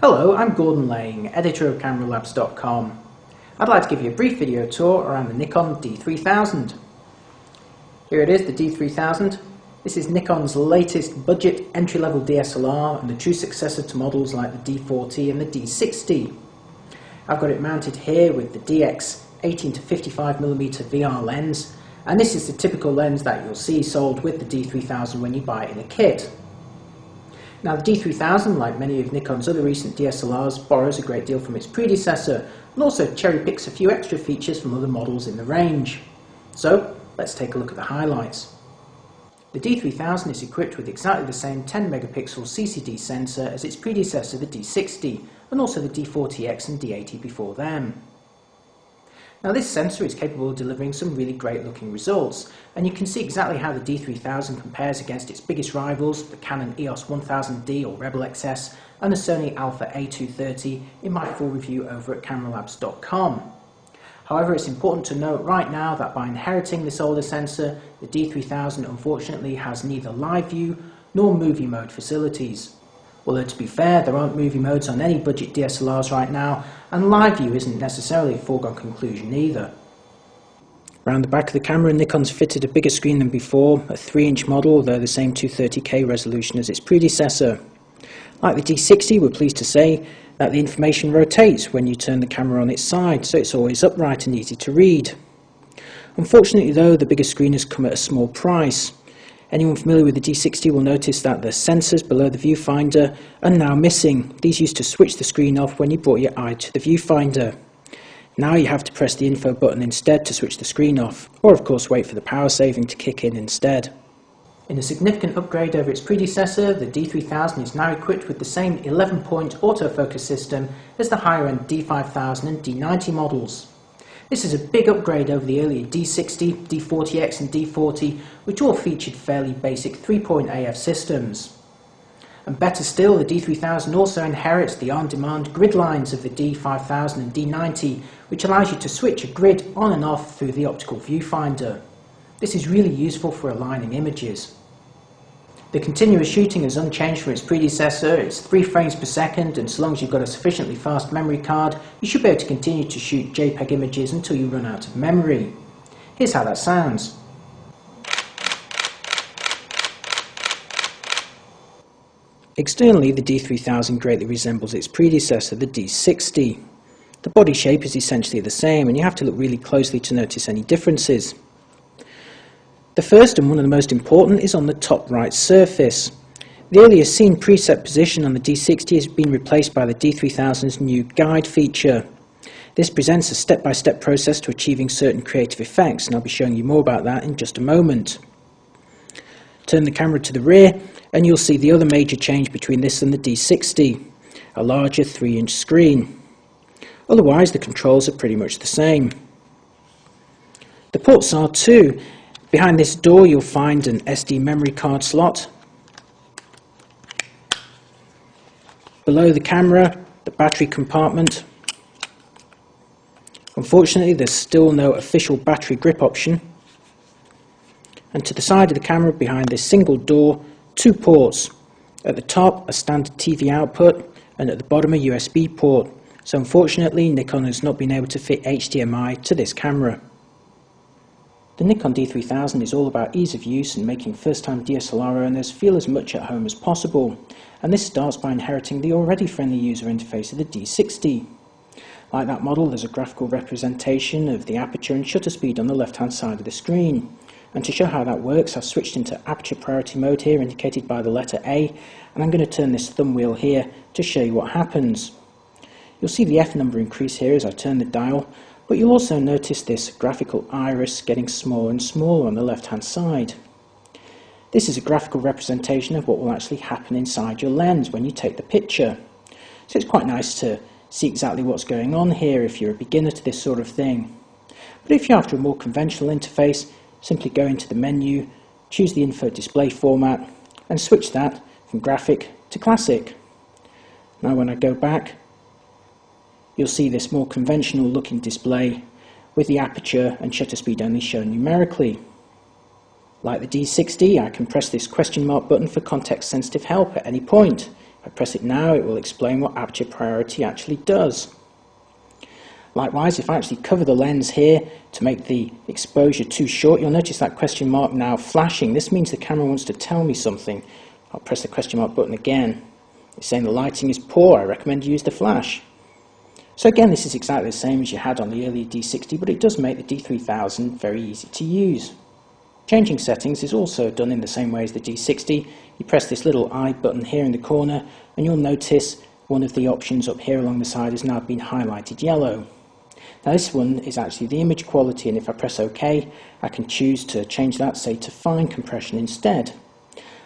Hello, I'm Gordon Lang, editor of CameraLabs.com. I'd like to give you a brief video tour around the Nikon D3000. Here it is, the D3000. This is Nikon's latest budget entry-level DSLR and the true successor to models like the D40 and the D60. I've got it mounted here with the DX 18 to 55mm VR lens, and this is the typical lens that you'll see sold with the D3000 when you buy it in a kit. Now the D3000, like many of Nikon's other recent DSLRs, borrows a great deal from its predecessor and also cherry picks a few extra features from other models in the range. So let's take a look at the highlights. The D3000 is equipped with exactly the same 10 megapixel CCD sensor as its predecessor, the D60, and also the D40X and D80 before them. Now this sensor is capable of delivering some really great looking results, and you can see exactly how the D3000 compares against its biggest rivals, the Canon EOS 1000D or Rebel XS and the Sony Alpha A230 in my full review over at CameraLabs.com. However, it's important to note right now that by inheriting this older sensor, the D3000 unfortunately has neither live view nor movie mode facilities. Although to be fair, there aren't movie modes on any budget DSLRs right now, and live view isn't necessarily a foregone conclusion either. Around the back of the camera, Nikon's fitted a bigger screen than before, a 3-inch model, although the same 230K resolution as its predecessor. Like the D60, we're pleased to say that the information rotates when you turn the camera on its side, so it's always upright and easy to read. Unfortunately though, the bigger screen has come at a small price. Anyone familiar with the D60 will notice that the sensors below the viewfinder are now missing. These used to switch the screen off when you brought your eye to the viewfinder. Now you have to press the info button instead to switch the screen off, or of course wait for the power saving to kick in instead. In a significant upgrade over its predecessor, the D3000 is now equipped with the same 11-point autofocus system as the higher-end D5000 and D90 models. This is a big upgrade over the earlier D60, D40X and D40, which all featured fairly basic 3-point AF systems. And better still, the D3000 also inherits the on-demand grid lines of the D5000 and D90, which allows you to switch a grid on and off through the optical viewfinder. This is really useful for aligning images. The continuous shooting is unchanged from its predecessor. It's 3 frames per second, and so long as you've got a sufficiently fast memory card, you should be able to continue to shoot JPEG images until you run out of memory. Here's how that sounds. Externally, the D3000 greatly resembles its predecessor, the D60. The body shape is essentially the same, and you have to look really closely to notice any differences. The first and one of the most important is on the top right surface. The earlier seen preset position on the D60 has been replaced by the D3000's new guide feature. This presents a step-by-step process to achieving certain creative effects, and I'll be showing you more about that in just a moment. Turn the camera to the rear and you'll see the other major change between this and the D60, a larger 3-inch screen. Otherwise the controls are pretty much the same. The ports are too. Behind this door you'll find an SD memory card slot. Below the camera, the battery compartment. Unfortunately, there's still no official battery grip option. And to the side of the camera, behind this single door, 2 ports. At the top, a standard TV output, and at the bottom, a USB port. So unfortunately, Nikon has not been able to fit HDMI to this camera. The Nikon D3000 is all about ease of use and making first-time DSLR owners feel as much at home as possible, and this starts by inheriting the already friendly user interface of the D60. Like that model, there's a graphical representation of the aperture and shutter speed on the left-hand side of the screen, and to show how that works, I've switched into aperture priority mode here, indicated by the letter A, and I'm going to turn this thumb wheel here to show you what happens. You'll see the F number increase here as I turn the dial, but you'll also notice this graphical iris getting smaller and smaller on the left-hand side. This is a graphical representation of what will actually happen inside your lens when you take the picture. So it's quite nice to see exactly what's going on here if you're a beginner to this sort of thing. But if you're after a more conventional interface, simply go into the menu, choose the info display format, and switch that from graphic to classic. Now when I go back, you'll see this more conventional looking display with the aperture and shutter speed only shown numerically. Like the D60, I can press this question mark button for context sensitive help at any point. If If I press it now, it will explain what aperture priority actually does. Likewise, if I actually cover the lens here to make the exposure too short, you'll notice that question mark now flashing. This means the camera wants to tell me something. I'll press the question mark button again. It's saying the lighting is poor, I recommend you use the flash. So again, this is exactly the same as you had on the earlier D60, but it does make the D3000 very easy to use. Changing settings is also done in the same way as the D60. You press this little I button here in the corner, and you'll notice one of the options up here along the side has now been highlighted yellow. Now this one is actually the image quality, and if I press OK, I can choose to change that, say, to fine compression instead.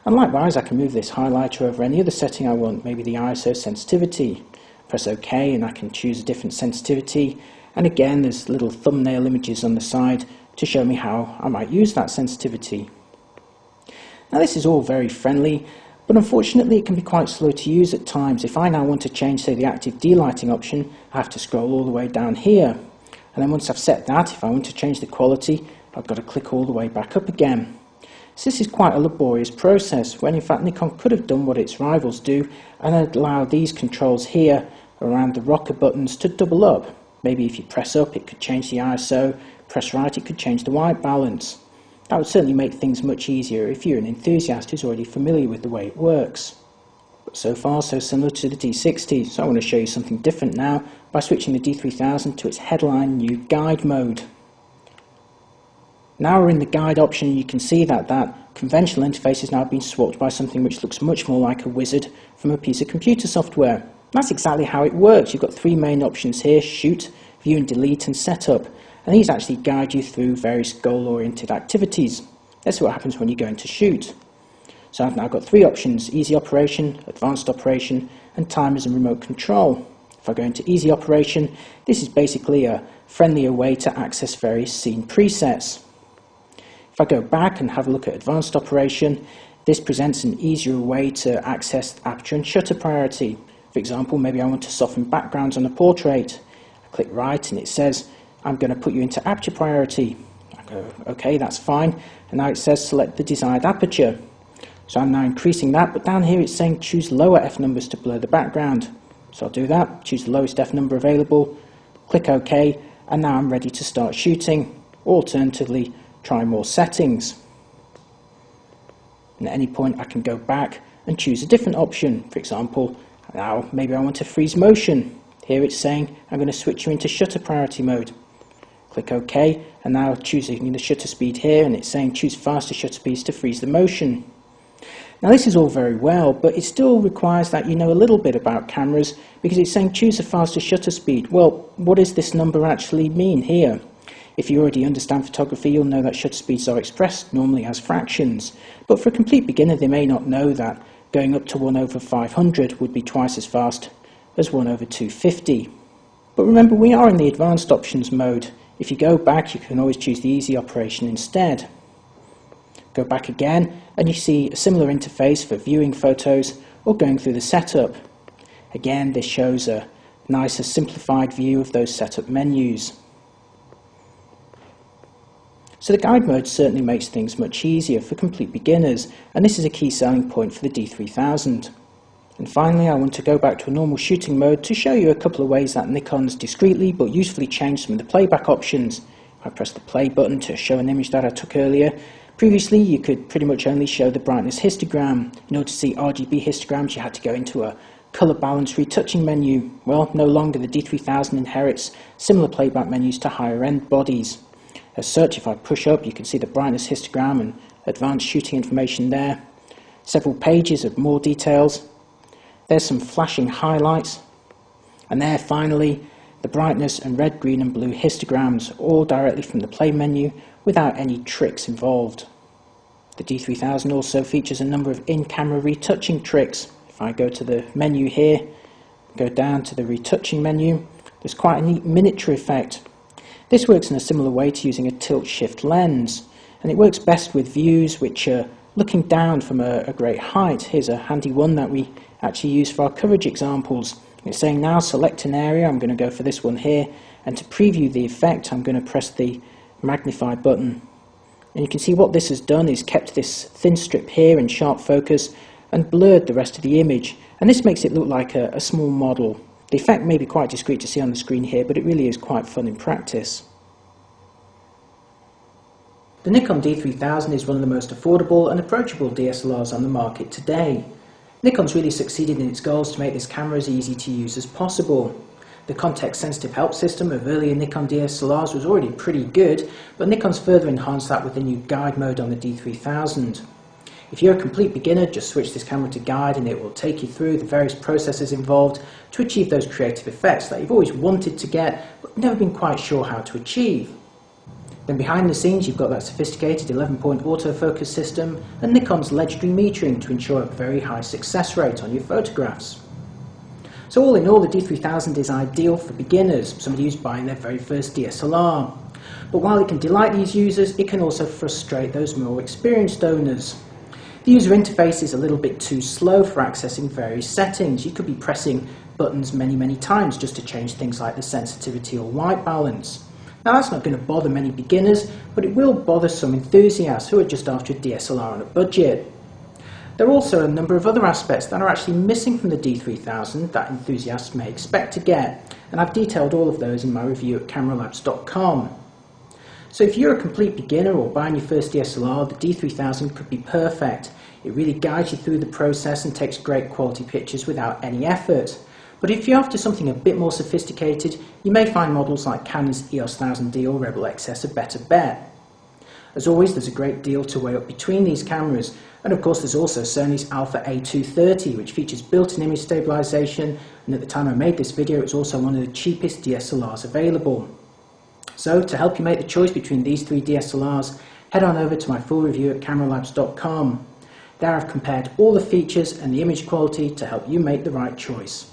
And likewise, I can move this highlighter over any other setting I want, maybe the ISO sensitivity. Press OK and I can choose a different sensitivity, and again there's little thumbnail images on the side to show me how I might use that sensitivity. Now this is all very friendly, but unfortunately it can be quite slow to use at times. If I now want to change, say, the active D-lighting option, I have to scroll all the way down here, and then once I've set that, if I want to change the quality, I've got to click all the way back up again. So this is quite a laborious process, when in fact Nikon could have done what its rivals do and allow these controls here around the rocker buttons to double up. Maybe if you press up it could change the ISO, press right it could change the white balance. That would certainly make things much easier if you're an enthusiast who's already familiar with the way it works. But so far so similar to the D60, so I want to show you something different now by switching the D3000 to its headline new guide mode. Now we're in the guide option, you can see that that conventional interface has now been swapped by something which looks much more like a wizard from a piece of computer software. That's exactly how it works. You've got three main options here: shoot, view and delete, and setup. And these actually guide you through various goal-oriented activities. That's what happens when you go into shoot. So I've now got three options: easy operation, advanced operation, and timers and remote control. If I go into easy operation, this is basically a friendlier way to access various scene presets. If I go back and have a look at advanced operation, this presents an easier way to access aperture and shutter priority. For example, maybe I want to soften backgrounds on a portrait. I click right and it says, I'm going to put you into aperture priority. I go, OK, that's fine. And now it says select the desired aperture. So I'm now increasing that, but down here it's saying choose lower f numbers to blur the background. So I'll do that, choose the lowest f number available, click OK, and now I'm ready to start shooting. Alternatively, try more settings. And at any point I can go back and choose a different option. For example, now maybe I want to freeze motion. Here it's saying I'm going to switch you into shutter priority mode. Click OK, and now choosing the shutter speed here, and it's saying choose faster shutter speeds to freeze the motion. Now this is all very well, but it still requires that you know a little bit about cameras, because it's saying choose a faster shutter speed. Well, what does this number actually mean here? If you already understand photography, you'll know that shutter speeds are expressed normally as fractions. But for a complete beginner, they may not know that going up to 1/500 would be twice as fast as 1/250. But remember, we are in the advanced options mode. If you go back, you can always choose the easy operation instead. Go back again, and you see a similar interface for viewing photos or going through the setup. Again, this shows a nicer, simplified view of those setup menus. So the guide mode certainly makes things much easier for complete beginners, and this is a key selling point for the D3000. And finally, I want to go back to a normal shooting mode to show you a couple of ways that Nikon's discreetly but usefully changed some of the playback options. I press the play button to show an image that I took earlier. Previously, you could pretty much only show the brightness histogram. In order to see RGB histograms, you had to go into a colour balance retouching menu. Well, no longer. The D3000 inherits similar playback menus to higher end bodies. As such, if I push up, you can see the brightness histogram and advanced shooting information there. Several pages of more details. There's some flashing highlights. And there, finally, the brightness and red, green and blue histograms, all directly from the play menu without any tricks involved. The D3000 also features a number of in-camera retouching tricks. If I go to the menu here, go down to the retouching menu, there's quite a neat miniature effect. This works in a similar way to using a tilt-shift lens, and it works best with views which are looking down from a great height. Here's a handy one that we actually use for our coverage examples. It's saying now select an area. I'm going to go for this one here, and to preview the effect I'm going to press the magnify button. And you can see what this has done is kept this thin strip here in sharp focus and blurred the rest of the image, and this makes it look like a small model. The effect may be quite discreet to see on the screen here, but it really is quite fun in practice. The Nikon D3000 is one of the most affordable and approachable DSLRs on the market today. Nikon's really succeeded in its goals to make this camera as easy to use as possible. The context-sensitive help system of earlier Nikon DSLRs was already pretty good, but Nikon's further enhanced that with the new guide mode on the D3000. If you're a complete beginner, just switch this camera to guide and it will take you through the various processes involved to achieve those creative effects that you've always wanted to get, but never been quite sure how to achieve. Then behind the scenes you've got that sophisticated 11-point autofocus system and Nikon's legendary metering to ensure a very high success rate on your photographs. So all in all, the D3000 is ideal for beginners, somebody who's buying their very first DSLR. But while it can delight these users, it can also frustrate those more experienced owners. The user interface is a little bit too slow for accessing various settings. You could be pressing buttons many times just to change things like the sensitivity or white balance. Now that's not going to bother many beginners, but it will bother some enthusiasts who are just after a DSLR on a budget. There are also a number of other aspects that are actually missing from the D3000 that enthusiasts may expect to get, and I've detailed all of those in my review at cameralabs.com. So if you're a complete beginner or buying your first DSLR, the D3000 could be perfect. It really guides you through the process and takes great quality pictures without any effort. But if you're after something a bit more sophisticated, you may find models like Canon's EOS 1000D or Rebel XS a better bet. As always, there's a great deal to weigh up between these cameras, and of course there's also Sony's Alpha A230, which features built-in image stabilization, and at the time I made this video it was also one of the cheapest DSLRs available. So to help you make the choice between these three DSLRs, head on over to my full review at cameralabs.com. There I've compared all the features and the image quality to help you make the right choice.